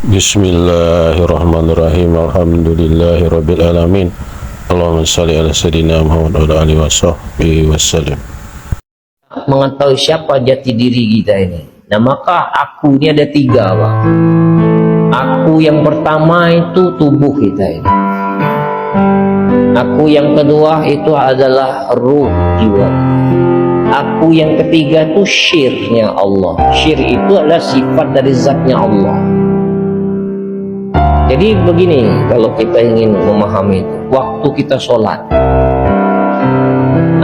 Bismillahirrahmanirrahim. Alhamdulillahirabbil alamin. Allahumma shalli ala sayyidina Muhammad wa ala alihi wasallam. Mengetahui siapa jati diri kita ini. Nah, maka aku ini ada tiga, Pak. Aku yang pertama itu tubuh kita ini. Aku yang kedua itu adalah ruh jiwa. Aku yang ketiga itu syirnya Allah. Syir itu adalah sifat dari zatnya Allah. Jadi begini, kalau kita ingin memahami itu, waktu kita sholat,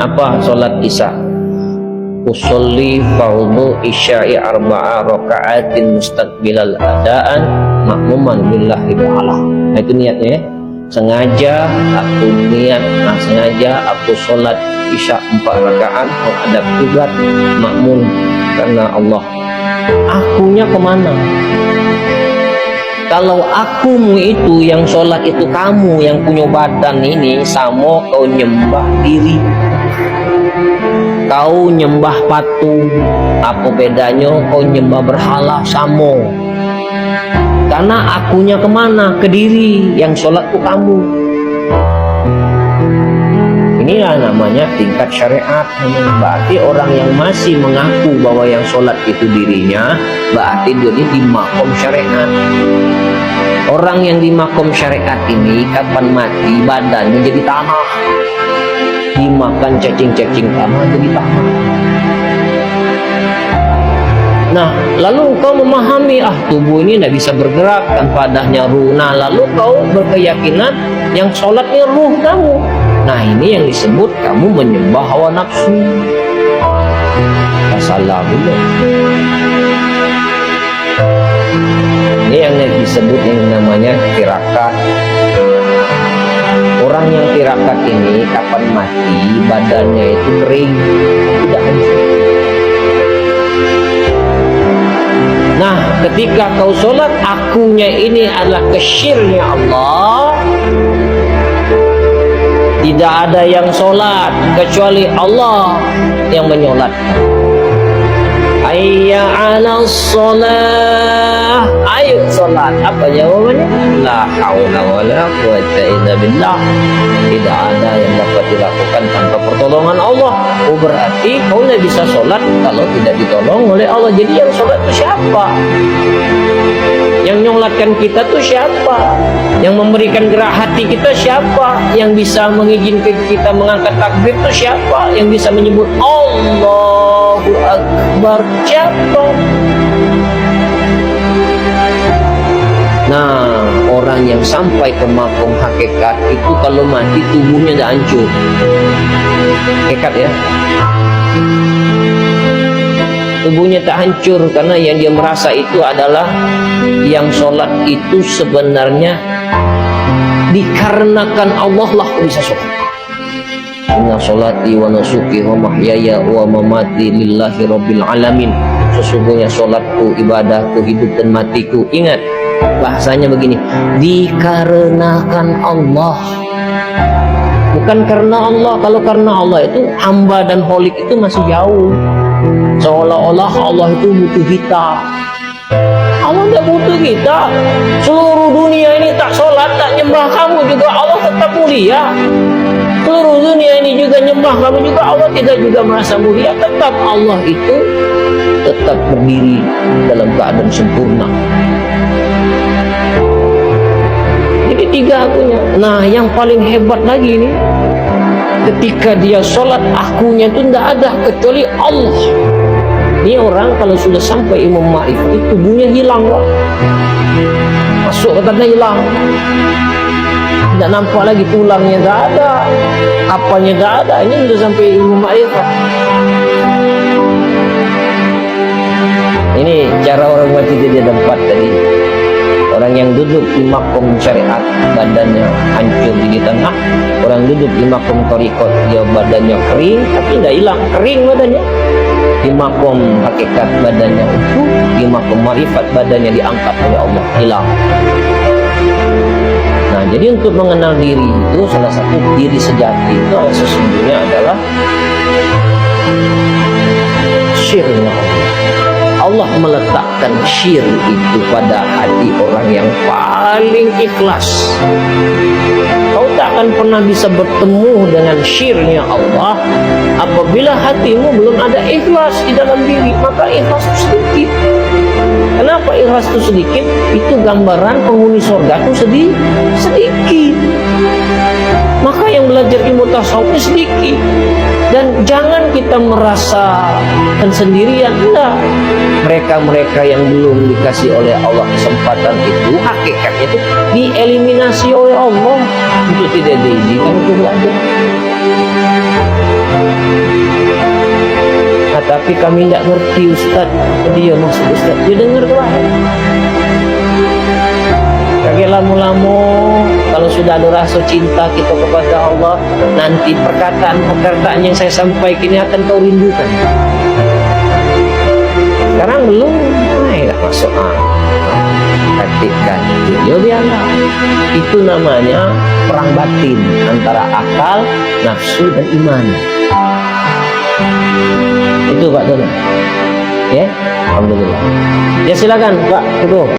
apa sholat isya? Usolli fardhu isya'i arba'a raka'atin mustaqbilal adaan makmuman billahi ta'ala. Nah, itu niatnya ya. Sengaja aku sholat isya 4 rakaat menghadap kiblat makmum karena Allah. Akunya kemana? Kalau akumu itu yang sholat itu kamu yang punya badan ini, sama kau nyembah diri, kau nyembah patung, apa bedanya kau nyembah berhala? Sama. Karena akunya kemana? Ke diri, yang sholat itu kamu. Inilah namanya tingkat syariat. Berarti orang yang masih mengaku bahwa yang sholat itu dirinya, berarti dia di makom syariat. Orang yang di makom syariat ini kapan mati badannya jadi tanah, dimakan cacing-cacing tanah jadi tanah. Nah, lalu kau memahami tubuh ini tidak bisa bergerak tanpa adanya ruh. Nah, lalu kau berkeyakinan yang sholatnya ruh kamu. Nah, ini yang disebut kamu menyembah hawa nafsu. Masalah dulu. Ini yang disebut yang namanya tirakat. Orang yang tirakat ini kapan mati badannya itu kering, tidak hancur. Nah, ketika kau sholat, akunya ini adalah kesyirnya Allah. Tidak ada yang sholat kecuali Allah yang menyolatkan. Hayya 'alas sholah. Ayo sholat. Apa jawabannya? La haula wala quwwata illa billah. Tidak ada yang dapat dilakukan tanpa pertolongan Allah. Oh, berarti kau tidak bisa sholat kalau tidak ditolong oleh Allah. Jadi yang sholat itu siapa? Yang nyolatkan kita tuh siapa? Yang memberikan gerak hati kita siapa? Yang bisa mengizinkan kita mengangkat takbir itu siapa? Yang bisa menyebut Allahu Akbar siapa? Nah, orang yang sampai ke makom hakikat itu kalau mati tubuhnya dah hancur. Hakikat ya. Tubuhnya tak hancur karena yang dia merasa itu adalah yang sholat itu sebenarnya dikarenakan Allah lah bisa sholat. Inna sholati wa nusuki wa mahyaya wa mamati lillahi rabbil alamin. Sesungguhnya sholatku, ibadahku, hidup dan matiku. Ingat bahasanya begini, dikarenakan Allah, bukan karena Allah. Kalau karena Allah itu hamba dan holik itu masih jauh. Seolah-olah Allah itu butuh kita. Allah tidak butuh kita. Seluruh dunia ini tak sholat, tak nyembah kamu juga Allah tetap mulia. Seluruh dunia ini juga nyembah kamu juga Allah tidak juga merasa mulia. Tetap Allah itu tetap berdiri dalam keadaan sempurna. Jadi tiga akunya. Nah, yang paling hebat lagi ini, ketika dia sholat akunya itu tidak ada kecuali Allah. Ini orang kalau sudah sampai imam ma'rifat itu tubuhnya hilang, Pak. Masuk ke tanah hilang. Tidak nampak lagi tulangnya, tidak ada. Apanya tidak ada. Ini sudah sampai imam ma'rifat. Ini cara orang mati dia dapat tadi. Orang yang duduk di makom syariat badannya hancur di tengah. Orang duduk di makom tarikot dia badannya kering tapi tidak hilang, kering badannya. Di makom hakikat badannya utuh, di makom marifat badannya diangkat oleh Allah, hilang. Nah, jadi untuk mengenal diri itu salah satu diri sejati itu sesungguhnya adalah syirnya Allah. Allah meletakkan syir itu pada hati orang orang yang paling ikhlas. Kau tak akan pernah bisa bertemu dengan syirnya Allah apabila hatimu belum ada ikhlas di dalam diri. Maka ikhlas itu sedikit. Kenapa ikhlas itu sedikit? Itu gambaran penghuni surga itu sedikit. Maka yang belajar ilmu tasawuf itu sedikit. Dan jangan kita merasa sendirian. Enggak. Mereka-mereka yang belum dikasih oleh Allah kesempatan itu, hakikatnya itu dieliminasi oleh Allah untuk tidak diizinkan untuk belajar. Nah, tapi kami tidak ngerti Ustaz. Dia maksud Ustaz, dia dengar lah. Kakek lamu-lamu, kalau sudah ada rasa cinta kita kepada Allah, nanti perkataan yang saya sampaikan ini akan kau rindukan. Sekarang belum, tidak masuk praktikkan. Ya biarlah. Itu namanya perang batin antara akal, nafsu dan iman. Itu Pak Dono. Ya, alhamdulillah. Ya silakan Pak Kudo.